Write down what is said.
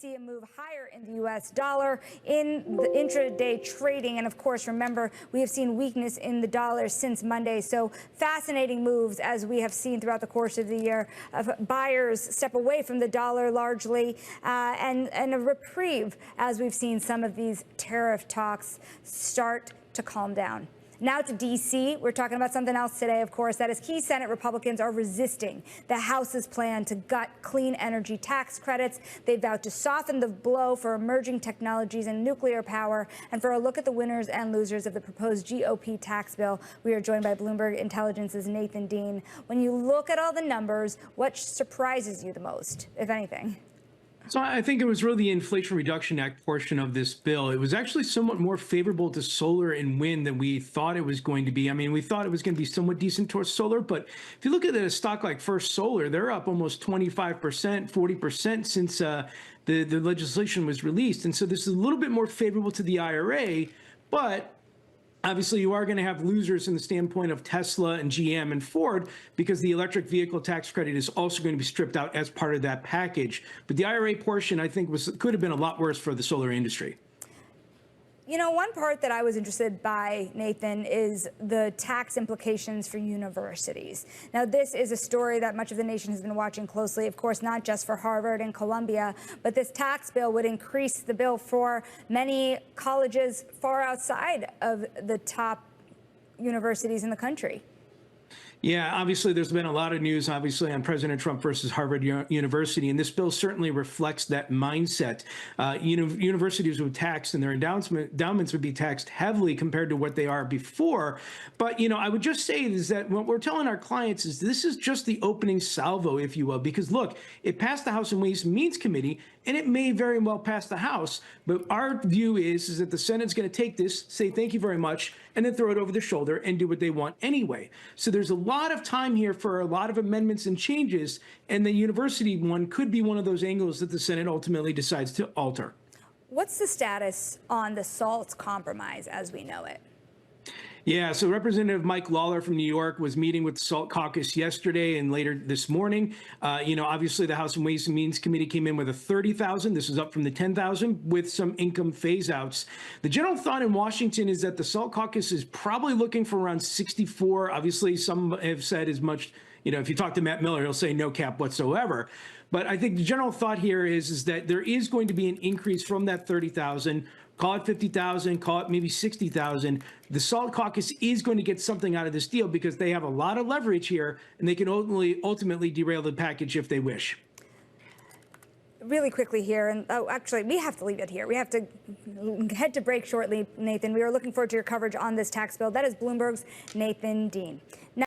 see a move higher in the U.S. dollar in the intraday trading. And of course, remember, we have seen weakness in the dollar since Monday. So fascinating moves, as we have seen throughout the course of the year, of buyers step away from the dollar largely, and a reprieve as we've seen some of these tariff talks start to calm down. Now to D.C. We're talking about something else today, of course. That is, key Senate Republicans are resisting the House's plan to gut clean energy tax credits. They vowed to soften the blow for emerging technologies and nuclear power. And for a look at the winners and losers of the proposed GOP tax bill, we are joined by Bloomberg Intelligence's Nathan Dean. When you look at all the numbers, what surprises you the most, if anything? So I think it was really the Inflation Reduction Act portion of this bill. It was actually somewhat more favorable to solar and wind than we thought it was going to be. I mean, we thought it was going to be somewhat decent towards solar, but if you look at a stock like First Solar, they're up almost 25%, 40% since the legislation was released. And so this is a little bit more favorable to the IRA, but obviously, you are going to have losers in the standpoint of Tesla and GM and Ford, because the electric vehicle tax credit is also going to be stripped out as part of that package. But the IRA portion, I think, could have been a lot worse for the solar industry. You know, one part that I was interested by, Nathan, is the tax implications for universities. Now, this is a story that much of the nation has been watching closely, of course, not just for Harvard and Columbia, but this tax bill would increase the bill for many colleges far outside of the top universities in the country. Yeah, obviously, there's been a lot of news, obviously, on President Trump versus Harvard University, and this bill certainly reflects that mindset. Universities would tax, and their endowments would be taxed heavily compared to what they are before. But, I would just say is that what we're telling our clients is this is just the opening salvo, if you will, because, look, it passed the House and Ways and Means Committee, and it may very well pass the House. But our view is that the Senate's going to take this, say thank you very much, and then throw it over their shoulder and do what they want anyway. So there's a lot of time here for a lot of amendments and changes, and the university one could be one of those angles that the Senate ultimately decides to alter. What's the status on the SALT compromise as we know it? Yeah, so Representative Mike Lawler from New York was meeting with the SALT caucus yesterday and later this morning. Obviously, the House and Ways and Means Committee came in with a 30,000. This is up from the 10,000 with some income phase outs. The general thought in Washington is that the SALT caucus is probably looking for around 64. Obviously, some have said as much. If you talk to Matt Miller, he'll say no cap whatsoever. But I think the general thought here is that there is going to be an increase from that 30,000. Call it 50,000, call it maybe 60,000. The SALT caucus is going to get something out of this deal because they have a lot of leverage here, and they can ultimately derail the package if they wish. Really quickly here, and actually, we have to leave it here. We have to head to break shortly, Nathan. We are looking forward to your coverage on this tax bill. That is Bloomberg's Nathan Dean. Now